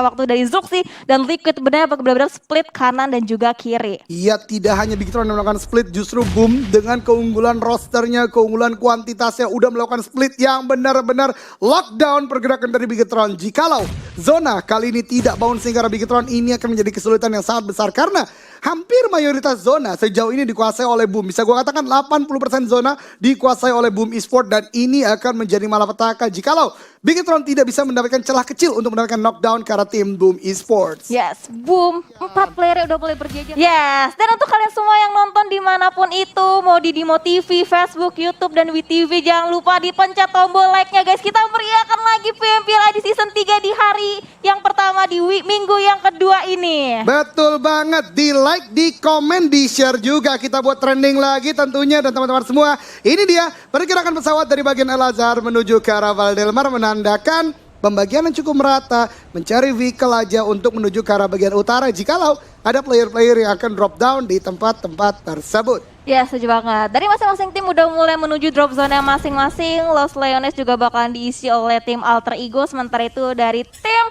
waktu dari Zooxi dan Liquid benar-benar split kanan dan juga kiri. Iya, tidak hanya Bigetron yang melakukan split, justru Boom dengan keunggulan rosternya, keunggulan kuantitasnya udah melakukan split yang benar-benar lockdown pergerakan dari Bigetron. Jikalau zona kali ini tidak bouncing karena Bigetron, ini akan menjadi kesulitan yang sangat besar karena hampir mayoritas zona sejauh ini dikuasai oleh Boom. Bisa gue katakan 80% zona dikuasai oleh Boom Esports dan ini akan menjadi malapetaka jikalau Bigetron tidak bisa mendapatkan celah kecil untuk mendapatkan knockdown karena tim Boom Esports. Yes, Boom, 4 player udah mulai berjejer. Yes, dan untuk kalian semua yang nonton dimanapun itu, mau di Dimo TV, Facebook, YouTube, dan WeTV, jangan lupa dipencet tombol like-nya guys. Kita meriahkan lagi PMPL di season 3 di hari yang pertama di minggu yang kedua ini. Betul banget, di like, di komen, di share juga. Kita buat trending lagi tentunya dan teman-teman semua. Ini dia pergerakan pesawat dari bagian El Azhar menuju ke arah Valdelmar menandakan pembagian yang cukup merata, mencari vehicle aja untuk menuju ke arah bagian utara jikalau ada player-player yang akan drop down di tempat-tempat tersebut. Ya, setuju banget. Dari masing-masing tim udah mulai menuju drop zone masing-masing. Los Leones juga bakalan diisi oleh tim Alter Ego. Sementara itu dari tim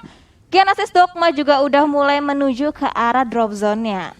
Genesis Dogma juga udah mulai menuju ke arah drop zone-nya.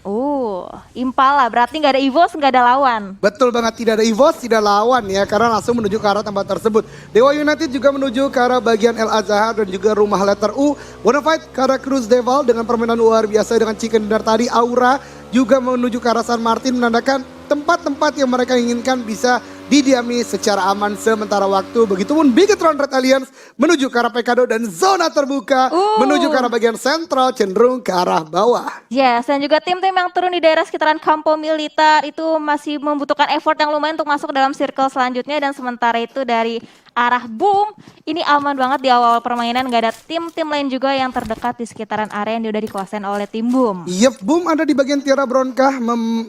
Impala, berarti nggak ada EVOS, nggak ada lawan. Betul banget, tidak ada EVOS, tidak lawan ya, karena langsung menuju ke arah tempat tersebut. Dewa United juga menuju ke arah bagian El Azhar dan juga rumah letter U. Bonafide ke arah Cruz Deval dengan permainan luar biasa dengan chicken dinner tadi. Aura juga menuju ke arah San Martin menandakan tempat-tempat yang mereka inginkan bisa didiami secara aman sementara waktu. Begitupun Bigetron Red Alliance menuju ke arah Pekado dan zona terbuka menuju ke arah bagian sentral cenderung ke arah bawah. Yes, dan juga tim-tim yang turun di daerah sekitaran Campo Militar itu masih membutuhkan effort yang lumayan untuk masuk dalam circle selanjutnya. Dan sementara itu dari arah Boom, ini aman banget di awal permainan, gak ada tim-tim lain juga yang terdekat di sekitaran area yang udah dikuasain oleh tim Boom. Yep, Boom ada di bagian Tiara Bronkah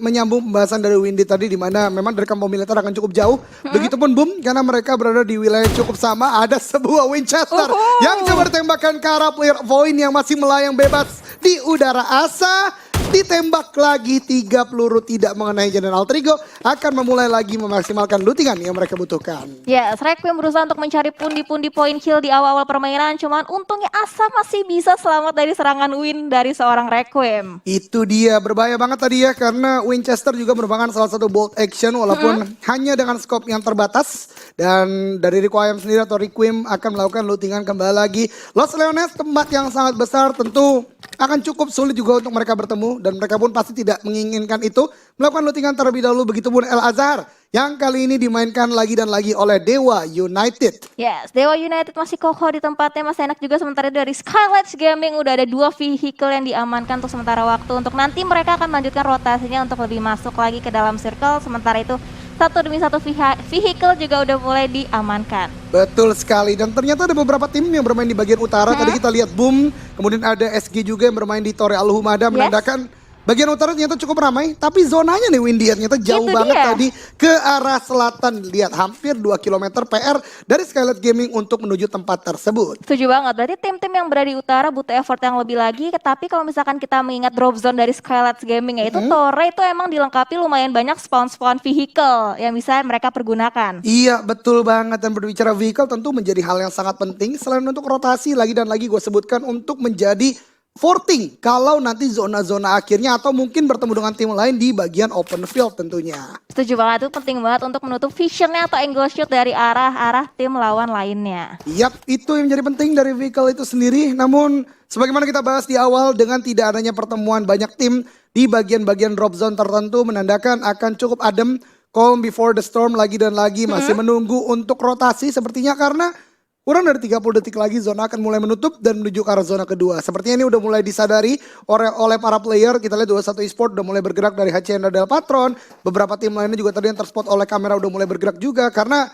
menyambung pembahasan dari Windy tadi di mana memang dari Campo Militer akan cukup jauh. Begitupun Boom karena mereka berada di wilayah cukup sama, ada sebuah Winchester yang coba ditembakkan ke arah player Void yang masih melayang bebas di udara. Asa ditembak lagi, 3 peluru tidak mengenai Jaden Altrigo, akan memulai lagi memaksimalkan lootingan yang mereka butuhkan. Ya, Requiem berusaha untuk mencari pundi-pundi poin kill di awal-awal permainan, cuman untungnya Asa masih bisa selamat dari serangan win dari seorang Requiem. Itu dia, berbahaya banget tadi ya, karena Winchester juga merupakan salah satu bolt action walaupun hanya dengan scope yang terbatas. Dan dari Requiem sendiri atau Requiem akan melakukan lootingan kembali lagi. Los Leones tempat yang sangat besar, tentu akan cukup sulit juga untuk mereka bertemu. Dan mereka pun pasti tidak menginginkan itu. Melakukan lootingan terlebih dahulu, begitupun El Azhar yang kali ini dimainkan lagi dan lagi oleh Dewa United. Yes, Dewa United masih kokoh di tempatnya, masih enak juga. Sementara dari Skylights Gaming udah ada 2 vehicle yang diamankan untuk sementara waktu. Untuk nanti mereka akan melanjutkan rotasinya untuk lebih masuk lagi ke dalam circle. Sementara itu satu demi satu vehicle juga udah mulai diamankan. Betul sekali, dan ternyata ada beberapa tim yang bermain di bagian utara. Tadi kita lihat Boom, kemudian ada SG juga yang bermain di Torre Al-Humada, menandakan bagian utara ternyata cukup ramai, tapi zonanya nih Windy ternyata jauh banget tadi ke arah selatan. Lihat hampir 2 km PR dari Skylight Gaming untuk menuju tempat tersebut. Setuju banget, berarti tim-tim yang berada di utara butuh effort yang lebih lagi. Tapi kalau misalkan kita mengingat drop zone dari Skylight Gaming yaitu Torre itu emang dilengkapi lumayan banyak spawn-spawn vehicle yang bisa mereka pergunakan. Iya betul banget, dan berbicara vehicle tentu menjadi hal yang sangat penting. Selain untuk rotasi lagi dan lagi gue sebutkan untuk menjadi forting kalau nanti zona-zona akhirnya atau mungkin bertemu dengan tim lain di bagian open field tentunya. Setuju banget, itu penting banget untuk menutup visionnya atau angle shoot dari arah tim lawan lainnya. Yap, itu yang menjadi penting dari vehicle itu sendiri. Namun sebagaimana kita bahas di awal, dengan tidak adanya pertemuan banyak tim di bagian-bagian drop zone tertentu menandakan akan cukup adem. Calm before the storm lagi dan lagi, masih menunggu untuk rotasi sepertinya karena kurang dari 30 detik lagi zona akan mulai menutup dan menuju ke arah zona kedua. Sepertinya ini udah mulai disadari oleh para player. Kita lihat 21 Esport udah mulai bergerak dari Hacienda del Patron. Beberapa tim lainnya juga tadi yang terspot oleh kamera udah mulai bergerak juga. Karena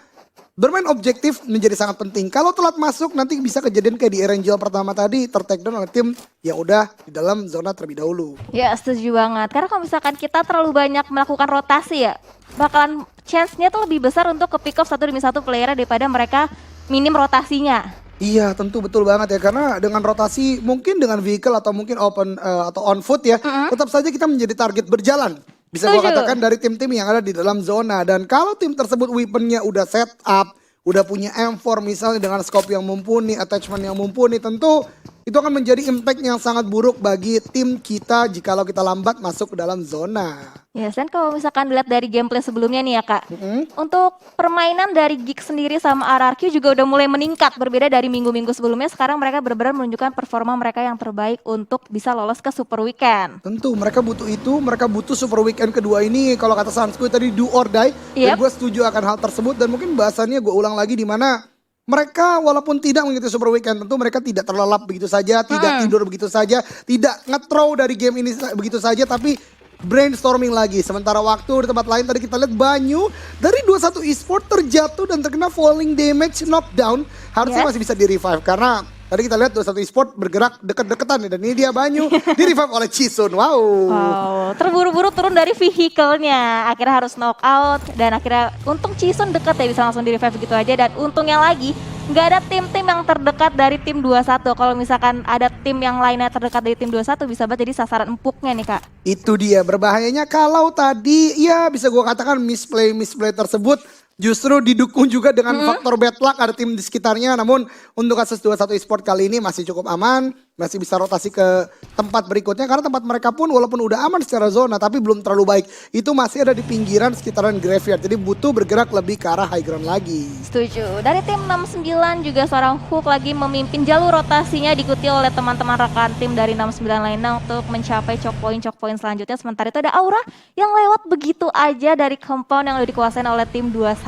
bermain objektif menjadi sangat penting. Kalau telat masuk nanti bisa kejadian kayak di Erangel pertama tadi, tertakedown oleh tim yang udah di dalam zona terlebih dahulu. Ya setuju banget. Karena kalau misalkan kita terlalu banyak melakukan rotasi ya, bakalan chance-nya tuh lebih besar untuk ke pick off 1 demi 1 player daripada mereka minim rotasinya. Iya tentu betul banget ya, karena dengan rotasi mungkin dengan vehicle atau mungkin open atau on foot ya, tetap saja kita menjadi target berjalan. Bisa gue katakan dari tim-tim yang ada di dalam zona. Dan kalau tim tersebut weaponnya udah set up, udah punya M4 misalnya dengan scope yang mumpuni, attachment yang mumpuni, tentu itu akan menjadi impact yang sangat buruk bagi tim kita jikalau kita lambat masuk ke dalam zona. Ya, dan kalau misalkan dilihat dari gameplay sebelumnya nih ya Kak, untuk permainan dari Geek sendiri sama RRQ juga udah mulai meningkat. Berbeda dari minggu-minggu sebelumnya, sekarang mereka benar-benar menunjukkan performa mereka yang terbaik untuk bisa lolos ke Super Weekend. Tentu mereka butuh itu, mereka butuh Super Weekend kedua ini. Kalau kata Sansku tadi do or die, dan gue setuju akan hal tersebut. Dan mungkin bahasannya gue ulang lagi di mana mereka walaupun tidak mengikuti Super Weekend, tentu mereka tidak terlelap begitu saja, tidak tidur begitu saja, tidak nge-throw dari game ini begitu saja, tapi brainstorming lagi. Sementara waktu di tempat lain tadi kita lihat Banyu dari 21 Esport terjatuh dan terkena falling damage knockdown. Harusnya masih bisa di revive karena tadi kita lihat 21 Esport bergerak deket-deketan nih, dan ini dia Banyu di revive oleh Chisun. Wow. Terburu-buru turun dari vehicle-nya, akhirnya harus knock out dan akhirnya untung Chisun deket ya bisa langsung di revive gitu aja. Dan untungnya lagi nggak ada tim-tim yang terdekat dari tim 21. Kalau misalkan ada tim yang lainnya terdekat dari tim 21 bisa banget jadi sasaran empuknya nih Kak. Itu dia berbahayanya kalau tadi ya bisa gue katakan misplay tersebut justru didukung juga dengan faktor bad luck, ada tim di sekitarnya. Namun untuk kasus 21 Esport kali ini masih cukup aman, masih bisa rotasi ke tempat berikutnya karena tempat mereka pun walaupun udah aman secara zona tapi belum terlalu baik. Itu masih ada di pinggiran sekitaran graveyard, jadi butuh bergerak lebih ke arah high ground lagi. Setuju. Dari tim 69 juga seorang Hook lagi memimpin jalur rotasinya, diikuti oleh teman-teman rekan tim dari 69 lainnya untuk mencapai choke point selanjutnya. Sementara itu ada Aura yang lewat begitu aja dari compound yang udah dikuasain oleh tim 21.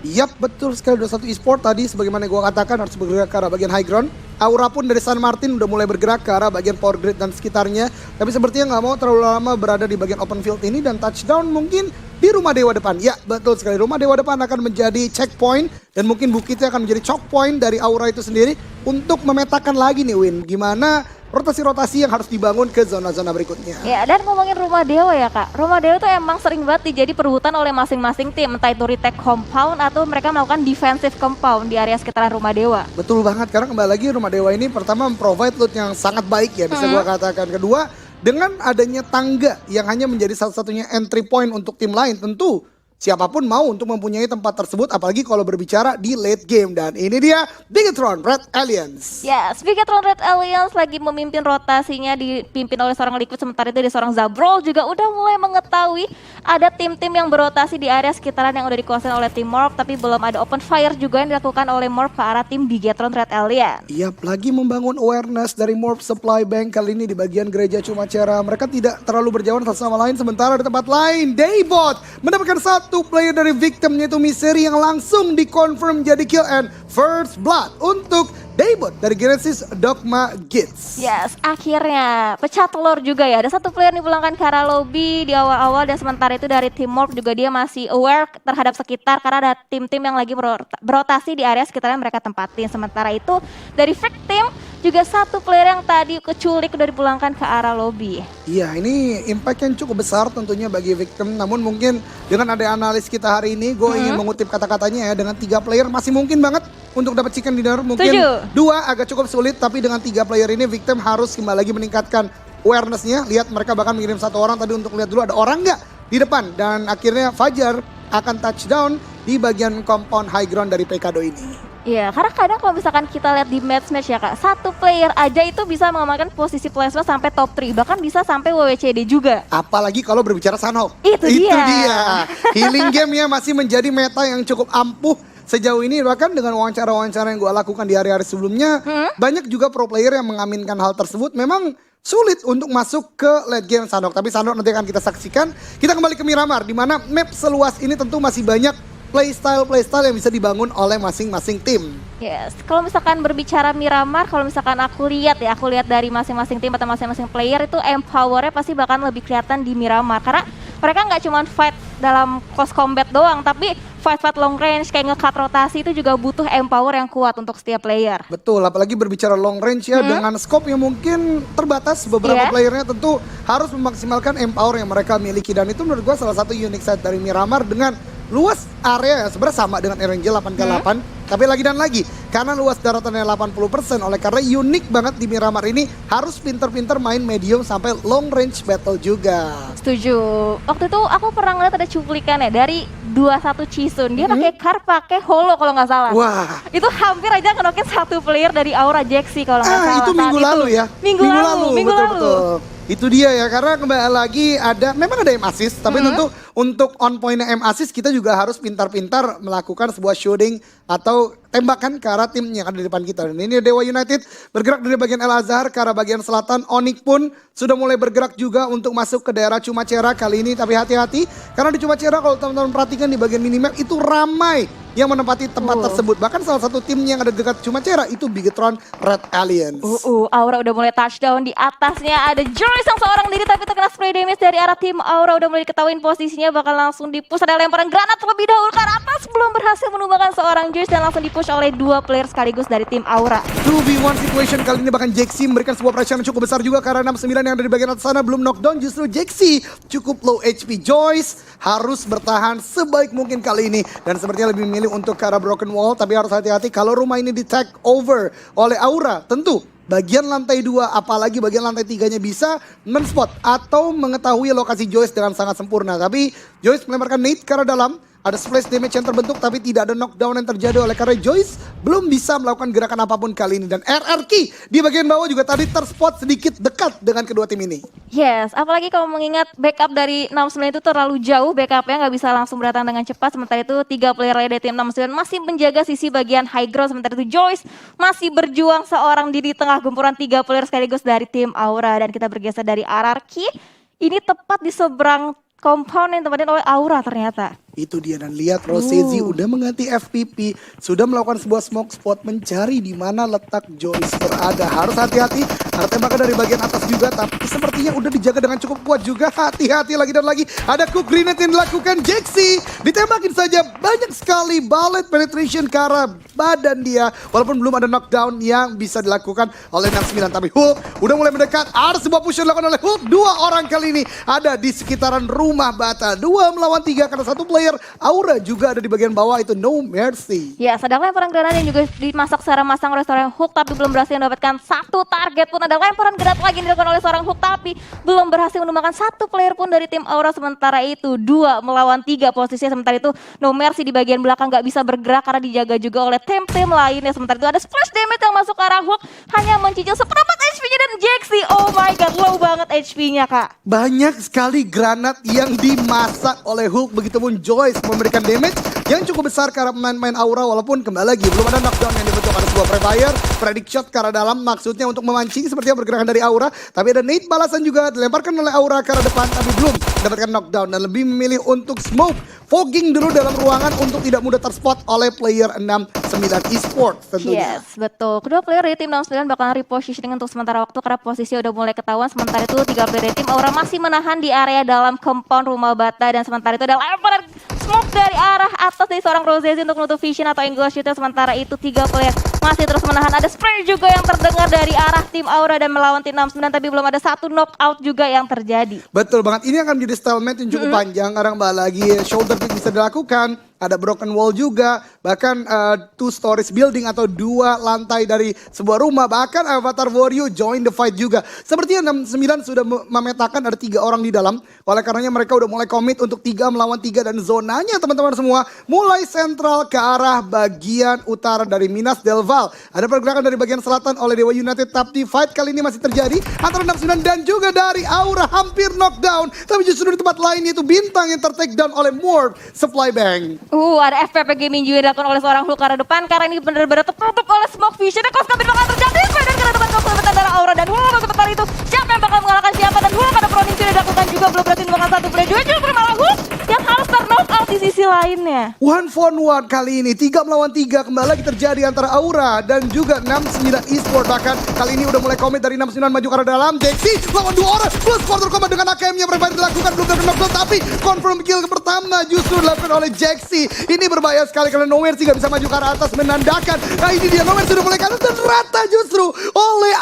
Yap, betul sekali 21 Esport tadi sebagaimana gue katakan harus bergerak ke arah bagian high ground. Aura pun dari San Martin udah mulai bergerak ke arah bagian power grid dan sekitarnya. Tapi sepertinya nggak mau terlalu lama berada di bagian open field ini dan touchdown mungkin di rumah dewa depan. Ya, betul sekali. Rumah dewa depan akan menjadi checkpoint dan mungkin bukitnya akan menjadi choke point dari Aura itu sendiri untuk memetakan lagi nih Win. Gimana rotasi-rotasi yang harus dibangun ke zona-zona berikutnya. Ya, dan ngomongin rumah dewa ya Kak, rumah dewa tuh emang sering banget dijadi perebutan oleh masing-masing tim, entah itu retake compound atau mereka melakukan defensive compound di area sekitaran rumah dewa. Betul banget, karena kembali lagi rumah dewa ini pertama memprovide loot yang sangat baik ya, bisa gua katakan. Kedua, dengan adanya tangga yang hanya menjadi salah-satunya entry point untuk tim lain, tentu siapapun mau untuk mempunyai tempat tersebut, apalagi kalau berbicara di late game. Dan ini dia Bigetron Red Alliance. Yes, Bigetron Red Alliance lagi memimpin rotasinya, dipimpin oleh seorang Liquid. Sementara itu di seorang Zabrol juga udah mulai mengetahui ada tim-tim yang berotasi di area sekitaran yang udah dikuasain oleh tim Morph. Tapi belum ada open fire juga yang dilakukan oleh Morph ke arah tim Bigetron Red Alliance. Yap, lagi membangun awareness dari Morph Supply Bank kali ini di bagian gereja Cumacara. Mereka tidak terlalu berjauhan satu sama lain. Sementara di tempat lain, Daybot mendapatkan satu player dari victimnya, itu Misery, yang langsung dikonfirm jadi kill and first blood untuk Daybot dari Genesis Dogma Gits. Yes, akhirnya pecah telur juga ya. Ada satu player dipulangkan ke arah lobby di awal-awal, dan sementara itu dari tim Morph juga dia masih aware terhadap sekitar karena ada tim-tim yang lagi berotasi di area sekitar yang mereka tempatin. Sementara itu dari victim juga satu player yang tadi keculik udah dipulangkan ke arah lobby. Iya, ini impact yang cukup besar tentunya bagi victim. Namun mungkin dengan ada analis kita hari ini, gue ingin mengutip kata-katanya ya, dengan 3 player masih mungkin banget untuk dapat chicken dinner. Mungkin 2 agak cukup sulit, tapi dengan 3 player ini victim harus kembali lagi meningkatkan awareness-nya. Lihat mereka bahkan mengirim 1 orang tadi untuk lihat dulu ada orang nggak di depan. Dan akhirnya Fajar akan touchdown di bagian compound high ground dari Pekado ini. Iya, karena kadang kalau misalkan kita lihat di match ya Kak, satu player aja itu bisa mengamankan posisi plasma sampai top 3, bahkan bisa sampai WWCD juga. Apalagi kalau berbicara Sanhok. Itu dia. Healing game ya masih menjadi meta yang cukup ampuh sejauh ini. Bahkan dengan wawancara-wawancara yang gue lakukan di hari-hari sebelumnya, banyak juga pro player yang mengaminkan hal tersebut. Memang sulit untuk masuk ke late game Sanhok, tapi Sanhok nanti akan kita saksikan. Kita kembali ke Miramar, di mana map seluas ini tentu masih banyak playstyle yang bisa dibangun oleh masing-masing tim. Yes, kalau misalkan berbicara Miramar, kalau misalkan aku lihat dari masing-masing tim atau masing-masing player itu empowernya pasti bahkan lebih kelihatan di Miramar. Karena mereka nggak cuma fight dalam close combat doang, tapi fight long range kayak nge-cut rotasi itu juga butuh empower yang kuat untuk setiap player. Betul, apalagi berbicara long range ya, dengan scope yang mungkin terbatas, beberapa playernya tentu harus memaksimalkan empower yang mereka miliki. Dan itu menurut gue salah satu unique side dari Miramar dengan luas area yang sebenarnya sama dengan RNG 8x8. Tapi lagi dan lagi, karena luas daratannya 80%, oleh karena unik banget di Miramar ini harus pinter-pinter main medium sampai long range battle juga. Setuju. Waktu itu aku pernah ngeliat ada cuplikan ya dari 21 Chisun. Dia pakai car, pakai holo kalau nggak salah. Wah. Itu hampir aja ngenokin satu player dari Aura Jaxi kalau nggak salah. Itu minggu lalu ya? Minggu lalu. Betul. Itu dia ya, karena kembali lagi memang ada aim assist, tapi tentu untuk on point aim assist kita juga harus pintar-pintar melakukan sebuah shooting atau tembakan ke arah tim yang ada di depan kita. Dan ini Dewa United bergerak dari bagian El Azhar ke arah bagian selatan. Onyx pun sudah mulai bergerak juga untuk masuk ke daerah Cumacera kali ini. Tapi hati-hati, karena di Cumacera kalau teman-teman perhatikan di bagian minimap itu ramai yang menempati tempat tersebut. Bahkan salah satu tim yang ada dekat Cumacera itu Bigetron Red Alliance. Aura udah mulai touchdown, di atasnya ada Joyce yang seorang diri tapi terkena spray damage dari arah tim Aura. Udah mulai diketahuin posisinya, bakal langsung dipush. Ada lemparan granat terlebih dahulu ke arah atas, belum berhasil menumbangkan seorang Joyce dan langsung dipush oleh dua player sekaligus dari tim Aura. 2v1 situation kali ini, bahkan Jaxi memberikan sebuah pressure yang cukup besar juga karena 69 yang ada di bagian atas sana belum knockdown. Justru Jaxi cukup low HP. Joyce harus bertahan sebaik mungkin kali ini dan sepertinya lebih memilih untuk ke arah broken wall. Tapi harus hati-hati kalau rumah ini di take over oleh Aura, tentu bagian lantai 2 apalagi bagian lantai 3-nya bisa men-spot atau mengetahui lokasi Joyce dengan sangat sempurna. Tapi Joyce melemparkan nade ke arah dalam. Ada splash damage yang terbentuk tapi tidak ada knockdown yang terjadi oleh karena Joyce belum bisa melakukan gerakan apapun kali ini. Dan RRQ di bagian bawah juga tadi terspot sedikit dekat dengan kedua tim ini. Yes, apalagi kalau mengingat backup dari 69 itu terlalu jauh, backupnya nggak bisa langsung datang dengan cepat. Sementara itu 3 player dari tim 69 masih menjaga sisi bagian high ground. Sementara itu Joyce masih berjuang seorang diri di tengah gempuran 3 player sekaligus dari tim Aura. Dan kita bergeser dari RRQ, ini tepat di seberang compound yang tempatin oleh Aura ternyata. Itu dia, dan lihat Rosezi udah mengganti FPP, sudah melakukan sebuah smoke spot mencari di mana letak Joyce berada. Harus hati-hati, ada tembakan dari bagian atas juga, tapi sepertinya udah dijaga dengan cukup kuat juga. Hati-hati lagi dan lagi, ada cook grenade yang dilakukan Jaxi, ditembakin saja banyak sekali bullet penetration ke arah badan dia, walaupun belum ada knockdown yang bisa dilakukan oleh 69. Tapi Hulk udah mulai mendekat, ada sebuah push yang dilakukan oleh Hulk. 2 orang kali ini ada di sekitaran rumah bata, 2 melawan 3 karena 1 player. Aura juga ada di bagian bawah, itu no mercy. Ya, sedang lemparan granat yang juga dimasak secara masang oleh seorang Hulk tapi belum berhasil mendapatkan 1 target pun. Ada lemparan granat lagi yang dilakukan oleh seorang Hulk tapi belum berhasil menumbangkan 1 player pun dari tim Aura. Sementara itu 2 melawan 3 posisinya. Sementara itu no mercy di bagian belakang gak bisa bergerak karena dijaga juga oleh tim-tim lainnya. Sementara itu ada splash damage yang masuk ke arah Hulk, hanya mencicil seperempat HP-nya dan Jaxi. Oh my god, low banget HP-nya kak. Banyak sekali granat yang dimasak oleh Hulk, begitupun Joyce memberikan damage yang cukup besar ke arah pemain-pemain Aura, walaupun kembali lagi belum ada knockdown yang dibentuk. Ada sebuah prefire, predict shot ke arah dalam, maksudnya untuk memancing sepertinya pergerakan dari Aura, tapi ada nade balasan juga dilemparkan oleh Aura ke arah depan tapi belum mendapatkan knockdown dan lebih memilih untuk smoke fogging dulu dalam ruangan untuk tidak mudah terspot oleh player 69 Esports tentunya. Yes, betul. Kedua player dari tim 69 bakalan repositioning untuk sementara waktu karena posisi udah mulai ketahuan. Sementara itu 3 player dari tim Aura masih menahan di area dalam compound rumah bata dan sementara itu ada lemparan smoke dari arah atas dari seorang Rosezi untuk menutup vision atau angle shooter. Sementara itu 3 player masih terus menahan. Ada spray juga yang terdengar dari arah tim Aura dan melawan tim 69 tapi belum ada 1 knockout juga yang terjadi. Betul banget, ini akan menjadi stalemate yang cukup panjang karena kembali lagi shoulder pick bisa dilakukan. Ada broken wall juga, bahkan 2 stories building atau 2 lantai dari sebuah rumah. Bahkan Avatar Warrior join the fight juga. Sepertinya 69 sudah memetakan ada 3 orang di dalam. Oleh karenanya mereka udah mulai komit untuk 3 melawan 3 dan zonanya teman-teman semua mulai sentral ke arah bagian utara dari Minas Del Val. Ada pergerakan dari bagian selatan oleh Dewa United, tapi fight kali ini masih terjadi antara 69 dan juga dari Aura, hampir knockdown. Tapi justru di tempat lain itu Bintang yang ter-take down oleh Morph Supply Bank. Ada FPP Gaming juga dilakukan oleh seorang Hulk ke arah depan karena ini benar-benar tertutup oleh smoke vision. Kos kabin bakal terjadi dan ke arah depan kos kabin antara Aura dan Hulk. Sementara itu siapa yang bakal mengalahkan siapa, dan Hulk ada proning sudah dilakukan juga, belum berhasil menemukan 1 player juga, justru malah Hulk yang harus ter-knock out di sisi lainnya. 1v1 kali ini, 3 melawan 3 kembali lagi terjadi antara Aura dan juga 69 Esports. Bahkan kali ini udah mulai komit dari 69 maju ke arah dalam. Jaxi lawan 2 orang plus quarter combat dengan AKM-nya prefire dilakukan, belum dapat knockdown tapi confirm kill pertama justru dilakukan oleh Jaxi. Ini berbahaya sekali karena No Mercy gak bisa maju ke arah atas, menandakan nah ini dia No Mercy sudah mulai kanan dan rata justru oleh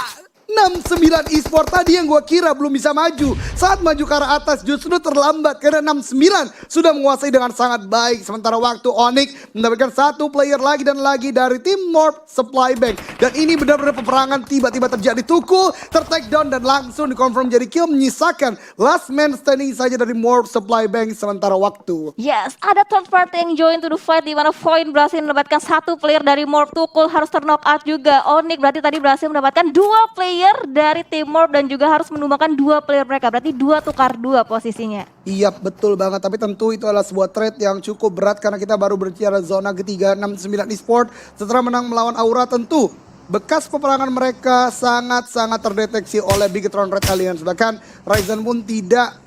69 Esport tadi yang gua kira belum bisa maju. Saat maju ke arah atas justru terlambat karena 69 sudah menguasai dengan sangat baik. Sementara waktu Onyx mendapatkan satu player lagi dan lagi dari tim Morph Supply Bank. Dan ini benar-benar peperangan tiba-tiba terjadi. Tukul ter-take down dan langsung dikonfirm jadi kill, menyisakan last man standing saja dari Morph Supply Bank sementara waktu. Yes, ada third party yang join to the fight di mana Void berhasil mendapatkan satu player dari Morph. Tukul harus ter-knock out juga. Onyx berarti tadi berhasil mendapatkan dua player dari tim Morph dan juga harus menumbangkan dua player mereka. Berarti 2 tukar 2 posisinya. Iya betul banget, tapi tentu itu adalah sebuah trade yang cukup berat karena kita baru berbicara zona ketiga 69 Esport setelah menang melawan Aura. Tentu bekas peperangan mereka sangat-sangat terdeteksi oleh Bigetron Red Alliance. Bahkan Ryzen pun tidak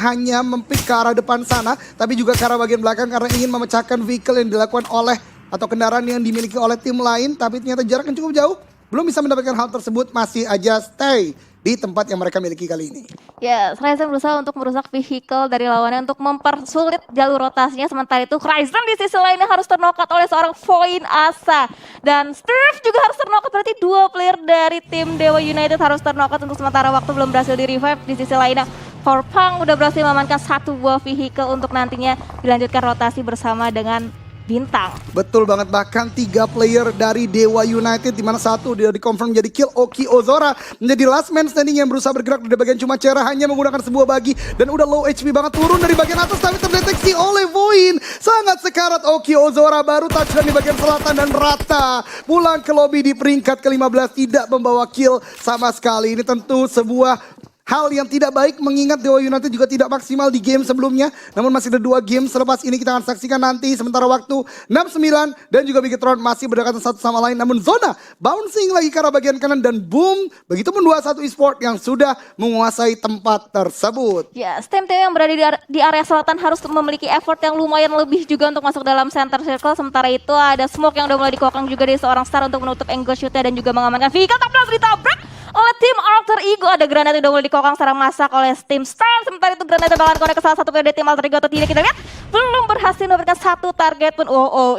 hanya mempik ke arah depan sana, tapi juga ke arah bagian belakang karena ingin memecahkan vehicle yang dilakukan oleh atau kendaraan yang dimiliki oleh tim lain. Tapi ternyata jarak yang cukup jauh, belum bisa mendapatkan hal tersebut, masih aja stay di tempat yang mereka miliki kali ini. Ya, Ryzen berusaha untuk merusak vehicle dari lawannya untuk mempersulit jalur rotasinya. Sementara itu Ryzen di sisi lainnya harus ternokat oleh seorang Void Asa. Dan Steve juga harus ternokat, berarti 2 player dari tim Dewa United harus ternokat untuk sementara waktu, belum berhasil di revive. Di sisi lainnya Horpang udah berhasil mengamankan satu buah vehicle untuk nantinya dilanjutkan rotasi bersama dengan Bintang. Betul banget, bahkan 3 player dari Dewa United di mana satu dia dikonfirm jadi kill. Oki Ozora menjadi last man standing yang berusaha bergerak dari bagian cuma Cera hanya menggunakan sebuah bagi dan udah low HP banget, turun dari bagian atas tapi terdeteksi oleh Void. Sangat sekarat Oki Ozora, baru touchdown di bagian selatan dan rata pulang ke lobby di peringkat ke-15, tidak membawa kill sama sekali. Ini tentu sebuah hal yang tidak baik mengingat Dewa United juga tidak maksimal di game sebelumnya. Namun masih ada 2 game selepas ini kita akan saksikan nanti. Sementara waktu 69 dan juga Bigetron masih berdekatan satu sama lain. Namun zona bouncing lagi ke arah bagian kanan dan boom. Begitupun 21 Esport yang sudah menguasai tempat tersebut. Ya, tim-tim yang berada di area selatan harus memiliki effort yang lumayan lebih juga untuk masuk dalam center circle. Sementara itu ada smoke yang udah mulai dikokang juga dari seorang star untuk menutup angle shootnya dan juga mengamankan vehicle. Tapi langsung ditabrak oleh tim Alter Ego. Ada granat yang udah mulai dikokang secara masak oleh tim Star. Sementara itu granat bakalan konek ke salah satu player dari tim Alter Ego atau tidak, kita lihat. Belum berhasil mendapatkan satu target pun.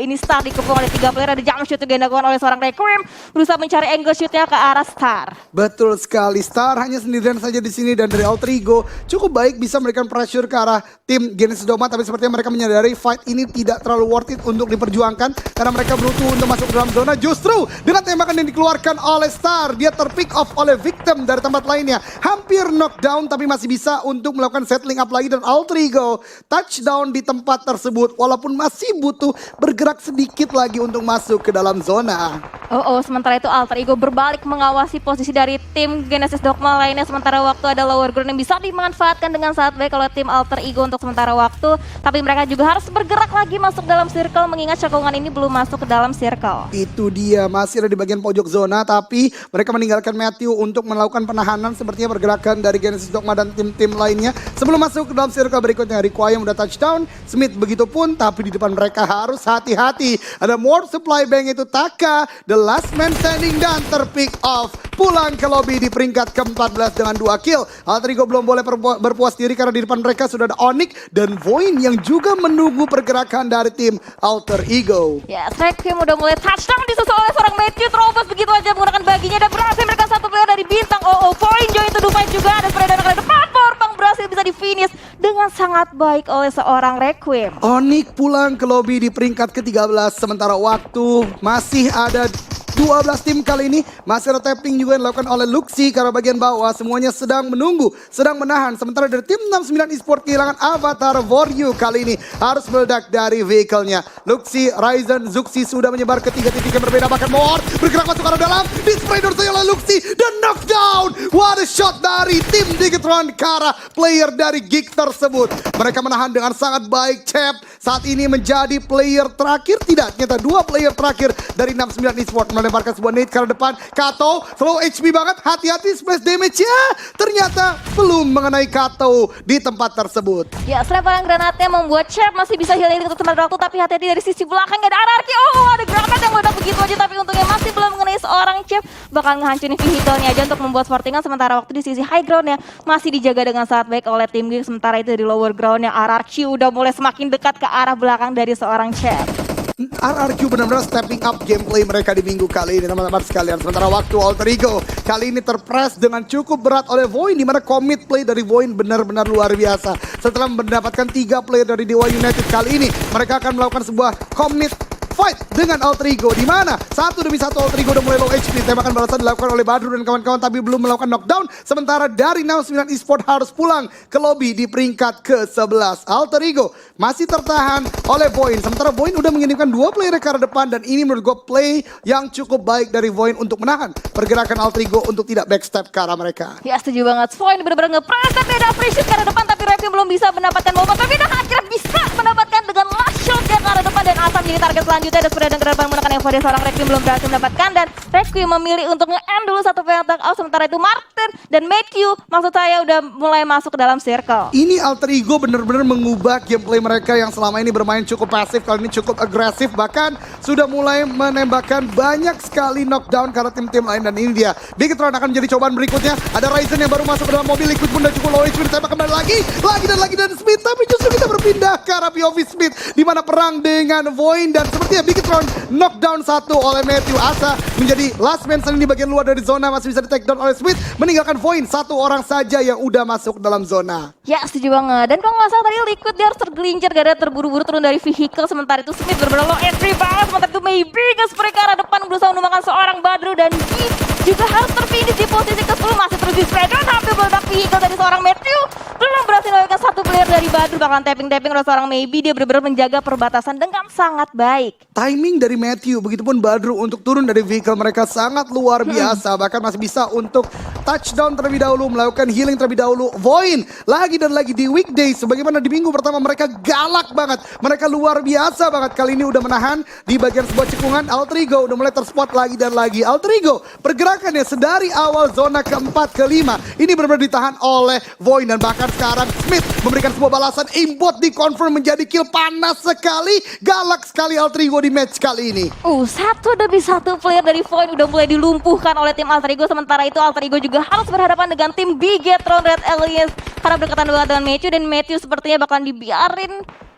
Ini Star dikepung oleh 3 player. Ada jump shoot juga yang dilakukan oleh seorang Requiem, berusaha mencari angle shootnya ke arah Star. Betul sekali, Star hanya sendirian saja di sini dan dari Alter Ego cukup baik bisa memberikan pressure ke arah tim Genesis Dogma. Tapi sepertinya mereka menyadari fight ini tidak terlalu worth it untuk diperjuangkan karena mereka butuh untuk masuk ke dalam zona. Justru dengan tembakan yang dikeluarkan oleh Star, dia terpick off oleh victim dari tempat lainnya. Hampir knockdown tapi masih bisa untuk melakukan settling up lagi dan Alter Ego touchdown di tempat tersebut walaupun masih butuh bergerak sedikit lagi untuk masuk ke dalam zona. Sementara itu Alter Ego berbalik mengawasi posisi dari tim Genesis Dogma lainnya. Sementara waktu ada lower ground yang bisa dimanfaatkan dengan sangat baik oleh tim Alter Ego untuk sementara waktu. Tapi mereka juga harus bergerak lagi masuk dalam circle mengingat cekungan ini belum masuk ke dalam circle. Itu dia, masih ada di bagian pojok zona tapi mereka meninggalkan Matthew untuk melakukan penahanan. Sepertinya pergerakan dari Genesis Dogma dan tim-tim lainnya sebelum masuk ke dalam circle berikutnya. Requiem udah touchdown, Smith begitu pun, tapi di depan mereka harus hati-hati. Ada Morph Supply Bank itu Taka, the last man standing dan terpick off. Pulang ke lobby di peringkat ke-14 dengan 2 kill. Alter Ego belum boleh berpuas diri karena di depan mereka sudah ada Onyx dan Void yang juga menunggu pergerakan dari tim Alter Ego. Ya, Requiem udah mulai touchdown disusul oleh seorang Matthew, terobos begitu aja menggunakan baginya dan berhasil mereka satu player dari Bintang. Void join to the fight juga, ada spray dan ke depan. Powerpang berhasil bisa di finish dengan sangat baik oleh seorang Requiem. Onyx pulang ke lobby di peringkat ke-13 sementara waktu masih ada 12 tim kali ini. Masih ada tapping juga yang dilakukan oleh Luxi karena bagian bawah semuanya sedang menunggu, sedang menahan. Sementara dari tim 69 Esport kehilangan avatar Voryu kali ini harus meledak dari vehicle-nya. Luxi, Ryzen, Zuxi sudah menyebar ke 3 titik yang berbeda. Bahkan Moor bergerak masuk ke arah dalam, di-spray dorsnya oleh Luxi dan knockdown. What a shot dari tim Bigetron ke arah player dari Geek tersebut. Mereka menahan dengan sangat baik. Cep saat ini menjadi player terakhir, tidak, ternyata 2 player terakhir dari 69 Esport melemparkan sebuah nade ke arah depan. Kato slow HP banget, hati-hati splash damage ya. Ternyata belum mengenai Kato di tempat tersebut. Ya, selemparan granatnya membuat Chef masih bisa healing untuk sementara waktu, tapi hati-hati dari sisi belakang ada Ararki. Ada granat yang meledak begitu aja, tapi untungnya masih belum mengenai seorang Chef. Bakal ngehancurin vehicle-nya aja untuk membuat sportingan. Sementara waktu di sisi high ground-nya masih dijaga dengan sangat baik oleh tim Geek. Sementara itu di lower ground-nya Ararki udah mulai semakin dekat ke arah belakang dari seorang Chef. RRQ benar-benar stepping up gameplay mereka di minggu kali ini teman-teman sekalian. Sementara waktu Alter Ego kali ini terpress dengan cukup berat oleh Voin, di mana commit play dari Voin benar-benar luar biasa. Setelah mendapatkan 3 player dari Dewa United kali ini, mereka akan melakukan sebuah commit fight dengan Alter Ego, di mana satu demi satu Alter Ego udah mulai low HP. Tembakan balasan dilakukan oleh Badru dan kawan-kawan tapi belum melakukan knockdown. Sementara dari Now 9 Esport harus pulang ke lobby di peringkat ke-11. Alter Ego masih tertahan oleh Voin. Sementara Voin udah mengirimkan 2 player ke arah depan, dan ini menurut gue play yang cukup baik dari Voin untuk menahan pergerakan Alter Ego untuk tidak backstep ke arah mereka. Ya setuju banget, Voin bener-bener nge-press tapi ada free shoot ke arah depan, tapi Revi belum bisa mendapatkan momen, tapi dah akhirnya bisa mendapatkan dengan last shot ke arah depan, dan Asam jadi target selanjutnya. Dan sudah dengan depan menggunakan Evo, seorang Requiem belum berhasil mendapatkan, dan Requiem memilih untuk nge-end dulu satu player tag out. Sementara itu Martin dan Matthew maksud saya udah mulai masuk ke dalam circle. Ini Alter Ego benar-benar mengubah gameplay mereka yang selama ini bermain cukup pasif, kali ini cukup agresif, bahkan sudah mulai menembakkan banyak sekali knockdown karena tim-tim lain. Dan ini dia Bigetron akan menjadi cobaan berikutnya. Ada Ryzen yang baru masuk ke dalam mobil, Liquid pun udah cukup low HP, ditembak kembali lagi dan Smith, tapi justru kita berpindah ke arah POV Smith, di mana perang dengan Voin, dan sepertinya Bigetron knockdown satu oleh Matthew. Asa menjadi last man standing di bagian luar dari zona, masih bisa di take down oleh Smith, meninggalkan Voin satu orang saja yang udah masuk dalam zona. Ya setuju banget, dan kalau nggak salah tadi Liquid dia harus tergelincir gara-gara terburu-buru turun dari vehicle. Sementara itu Smith benar-benar low HP banget. Sementara itu Maybe nge-spray ke arah depan berusaha menumbangkan seorang Badru, dan Gi juga harus terfinish di posisi ke-10, masih terus di-spray dan hampir meledak vehicle dari seorang Matthew. Belum berhasil melakukan satu player dari Badru, bakalan tapping-tapping oleh seorang Maybe. Dia benar-benar menjaga perbatasan dengan sangat baik. Timing dari Matthew, begitupun Badru untuk turun dari vehicle mereka sangat luar biasa. Bahkan masih bisa untuk touchdown terlebih dahulu, melakukan healing terlebih dahulu. Voin lagi dan lagi di weekdays, sebagaimana di minggu pertama mereka galak banget. Mereka luar biasa banget. Kali ini udah menahan di bagian sebuah cekungan. Alter Ego udah mulai terspot lagi dan lagi. Alter Ego pergerakannya sedari awal zona ke-4 ke-5 ini benar-benar ditahan oleh Voin, dan bahkan sekarang Smith memberikan sebuah balasan aimbot di confirm menjadi kill. Panas sekali, galak sekali Alter Ego di match kali ini. Satu demi satu player dari Voin udah mulai dilumpuhkan oleh tim Alter Ego. Sementara itu Alter Ego juga harus berhadapan dengan tim Bigetron Red Alliance karena berdekatan dengan Matthew, dan Matthew sepertinya bakalan dibiarin.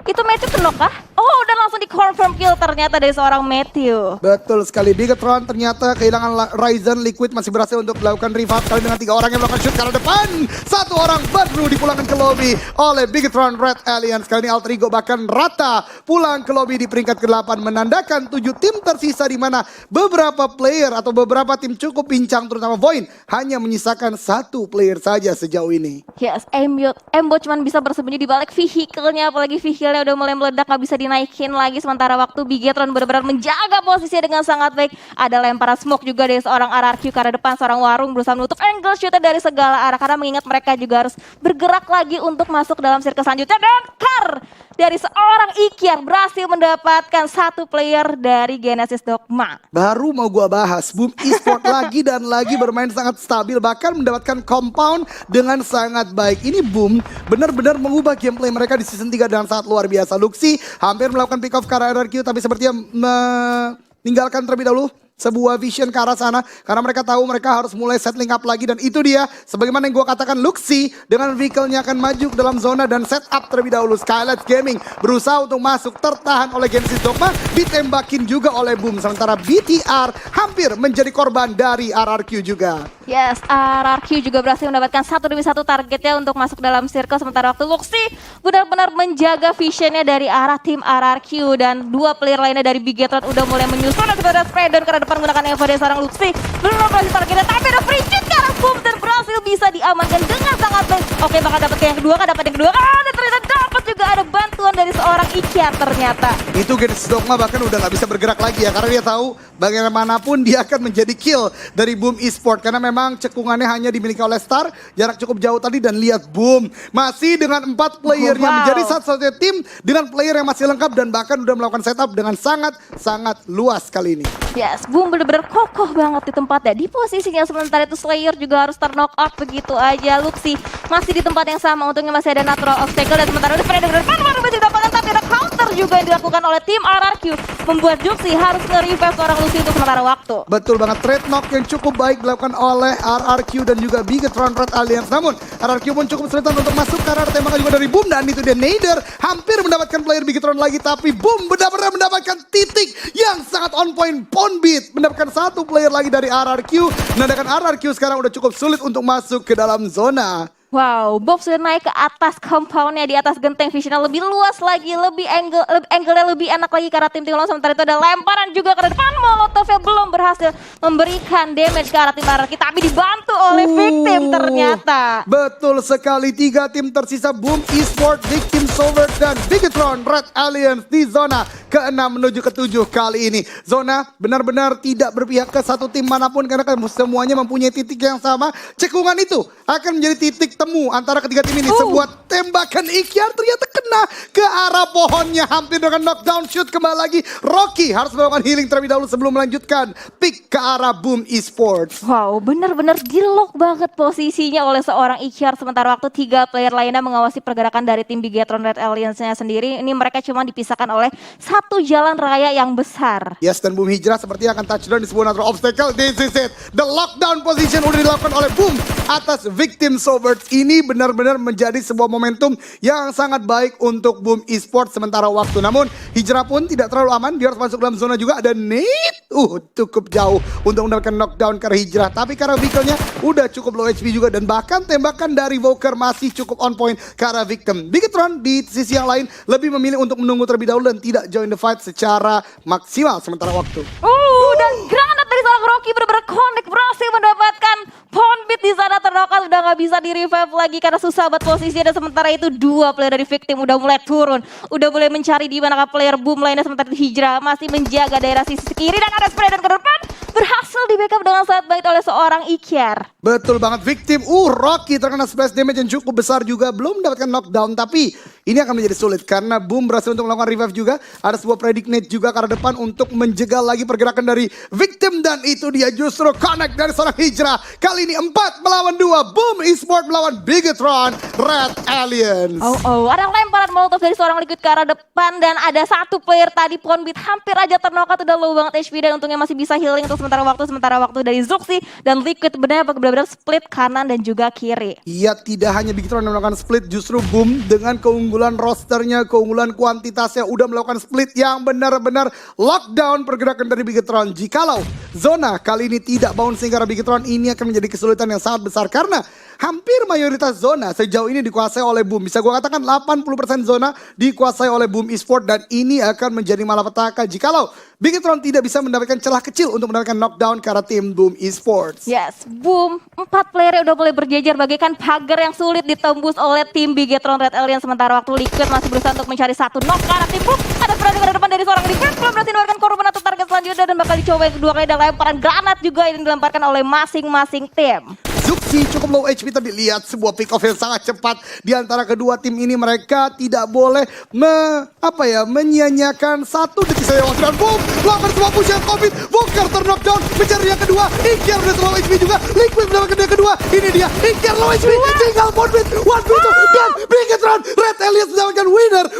Itu Matthew kenok kah? Oh, udah langsung di confirm kill ternyata dari seorang Matthew. Betul sekali, Bigetron ternyata kehilangan Ryzen. Liquid masih berhasil untuk melakukan revive kali dengan 3 orang yang melakukan shoot ke arah depan. 1 orang Badru dipulangkan ke lobby oleh Bigetron Red Alliance. Kali ini Alter Ego bahkan rata pulang ke lobby di peringkat ke-8, menandakan 7 tim tersisa, di mana beberapa player atau beberapa tim cukup pincang, terutama Voin hanya menyisakan 1 player saja sejauh ini. Yes, Embo cuman bisa bersembunyi di balik vehicle-nya, apalagi vehicle udah mulai meledak, gak bisa dinaikin lagi. Sementara waktu Bigetron benar-benar menjaga posisinya dengan sangat baik. Ada lemparan smoke juga dari seorang RRQ ke arah depan. Seorang Warung berusaha menutup angle shootnya dari segala arah, karena mengingat mereka juga harus bergerak lagi untuk masuk dalam circle selanjutnya. Dan Kar dari seorang Ikiar berhasil mendapatkan 1 player dari Genesis Dogma. Baru mau gua bahas, Boom Esport lagi dan lagi bermain sangat stabil, bahkan mendapatkan compound dengan sangat baik. Ini Boom benar-benar mengubah gameplay mereka di season 3 dengan sangat luar biasa. Luxi hampir melakukan pick off ke arah RRQ, tapi sepertinya meninggalkan terlebih dahulu sebuah vision ke arah sana, karena mereka tahu mereka harus mulai settling up lagi. Dan itu dia, sebagaimana yang gue katakan, Luxi dengan vehicle-nya akan maju ke dalam zona dan set up terlebih dahulu. Skylight Gaming berusaha untuk masuk, tertahan oleh Genesis Dogma, ditembakin juga oleh Boom. Sementara BTR hampir menjadi korban dari RRQ juga. Yes, RRQ juga berhasil mendapatkan 1 demi 1 targetnya untuk masuk dalam circle. Sementara waktu Luxi benar-benar menjaga visionnya dari arah tim RRQ, dan 2 player lainnya dari Bigetron udah mulai menyusul. Dan sebenarnya spray down karena depan menggunakan Evo dari seorang Luxi. Belum berhasil targetnya, tapi ada free kick ke arah Boom, dan berhasil bisa diamankan dengan sangat baik. Oke, bakal dapat yang kedua, kan dapat yang kedua. Dan ternyata dapat juga ada bantuan dari seorang Ikiar ternyata. Itu Genesis Dogma bahkan udah gak bisa bergerak lagi ya, karena dia tahu bagaimanapun dia akan menjadi kill dari Boom Esport, karena memang cekungannya hanya dimiliki oleh Star, jarak cukup jauh tadi. Dan lihat Boom masih dengan 4 playernya, menjadi satu-satunya tim dengan player yang masih lengkap, dan bahkan udah melakukan setup dengan sangat luas kali ini. Yes, Boom bener-bener kokoh banget di tempatnya, di posisinya. Sementara itu Slayer juga harus ter-knock out begitu aja. Luxi masih di tempat yang sama, untungnya masih ada natural obstacle. Dan sementara itu Predator masih didapatkan, tapi ada counter juga yang dilakukan oleh tim RRQ membuat Juxi harus nge-revive seorang Lucy untuk sementara waktu. Betul banget, trade knock yang cukup baik dilakukan oleh RRQ dan juga Bigetron Red Alliance. Namun RRQ pun cukup kesulitan untuk masuk karena ada tembakan juga dari Boom dan itu dia Nader hampir mendapatkan player Bigetron lagi, tapi Boom benar-benar mendapatkan titik yang sangat on point. Ponbit mendapatkan satu player lagi dari RRQ, menandakan RRQ sekarang udah cukup sulit untuk masuk ke dalam zona. Wow, Bob sudah naik ke atas compoundnya, di atas genteng visionnya lebih luas lagi, lebih angle-nya lebih enak lagi karena tim lawan. Sementara itu ada lemparan juga ke depan, Molotovnya belum berhasil memberikan damage ke arah tim RRQ, tapi dibantu oleh Victim ternyata. Betul sekali, 3 tim tersisa Boom Esports, Victim Solver dan Bigetron Red Alliance di zona ke-6 menuju ke-7 kali ini. Zona benar-benar tidak berpihak ke satu tim manapun karena semuanya mempunyai titik yang sama. Cekungan itu akan menjadi titik temu antara ketiga tim ini. Sebuah tembakan Ikyar ternyata kena ke arah pohonnya, hampir dengan knockdown shoot. Kembali lagi Rocky harus melakukan healing terlebih dahulu sebelum melanjutkan pick ke arah Boom Esports. Wow, benar-benar di-lock banget posisinya oleh seorang Ikyar. Sementara waktu 3 player lainnya mengawasi pergerakan dari tim Bigetron Red Alliance-nya sendiri. Ini mereka cuma dipisahkan oleh satu jalan raya yang besar. Yes, dan Boom Hijrah sepertinya akan touchdown di sebuah natural obstacle. This is it. The lockdown position udah dilakukan oleh Boom atas Victim Solvers. Ini benar-benar menjadi sebuah momentum yang sangat baik untuk Boom Esports sementara waktu. Namun Hijrah pun tidak terlalu aman, dia harus masuk dalam zona juga. Ada Nate, cukup jauh untuk mendapatkan knockdown ke arah Hijrah. Tapi karena vehicle-nya udah cukup low HP juga, dan bahkan tembakan dari Voker masih cukup on point ke arah Victim. Bigetron di sisi yang lain lebih memilih untuk menunggu terlebih dahulu dan tidak join the fight secara maksimal sementara waktu. Dan granat dari seorang Rocky benar-benar connect, berhasil mendapatkan Ponbit di sana. Ternokat udah nggak bisa di revive lagi karena susah buat posisinya. Dan sementara itu 2 player dari Victim udah mulai turun, udah mulai mencari di manakah player Boom lainnya. Sementara itu Hijrah masih menjaga daerah sisi kiri dan ada spray dan ke depan berhasil di backup dengan sangat baik oleh seorang Ikyar. Betul banget, Victim. Rocky terkena splash damage yang cukup besar juga, belum mendapatkan knockdown, tapi ini akan menjadi sulit karena Boom berhasil untuk melakukan revive juga. Ada sebuah predict juga ke arah depan untuk menjegal lagi pergerakan dari Victim, dan itu dia justru connect dari seorang Hijrah. Kali ini 4 melawan 2, Boom Esports melawan Bigetron Red Alliance. Ada lemparan molotov dari seorang Liquid ke arah depan dan ada satu player tadi Ponbit hampir aja ternokat, udah low banget HP dan untungnya masih bisa healing untuk sementara waktu dari Zuxi dan Liquid benar-benar split kanan dan juga kiri. Iya, tidak hanya Bigetron yang melakukan split, justru Boom dengan keunggulan rosternya, keunggulan kuantitasnya udah melakukan split yang benar-benar lockdown pergerakan dari Bigetron. Jikalau zona kali ini tidak bouncing karena Bigetron, ini akan menjadi kesulitan yang sangat besar karena hampir mayoritas zona sejauh ini dikuasai oleh Boom. Bisa gue katakan 80% zona dikuasai oleh Boom Esports, dan ini akan menjadi malapetaka jikalau Bigetron tidak bisa mendapatkan celah kecil untuk mendapatkan knockdown ke arah tim Boom Esports. Yes, Boom 4 player udah mulai berjejer bagaikan pagar yang sulit ditembus oleh tim Bigetron Red Alliance. Sementara waktu Liquid masih berusaha untuk mencari satu knock ke arah tim Boom. Ada perang ke depan dari seorang Liquid, belum berhasil mengeluarkan korban atau target selanjutnya dan bakal dicoba yang kedua kali. Dan lemparan granat juga yang dilemparkan oleh masing-masing tim. Zuxi cukup low HP, tapi lihat sebuah pick off yang sangat cepat di antara kedua tim ini. Mereka tidak boleh menyia-nyiakan 1 detik saja waktu, dan Boom melakukan sebuah push yang COVID. Voker terknockdown, mencari yang kedua. Ikyar udah low HP juga, Liquid mendapatkan yang kedua. Ini dia Ikyar low HP, tinggal Ponbit 1v2 dan Bigetron Red Alliance mendapatkan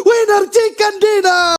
winner Chicken Dinner.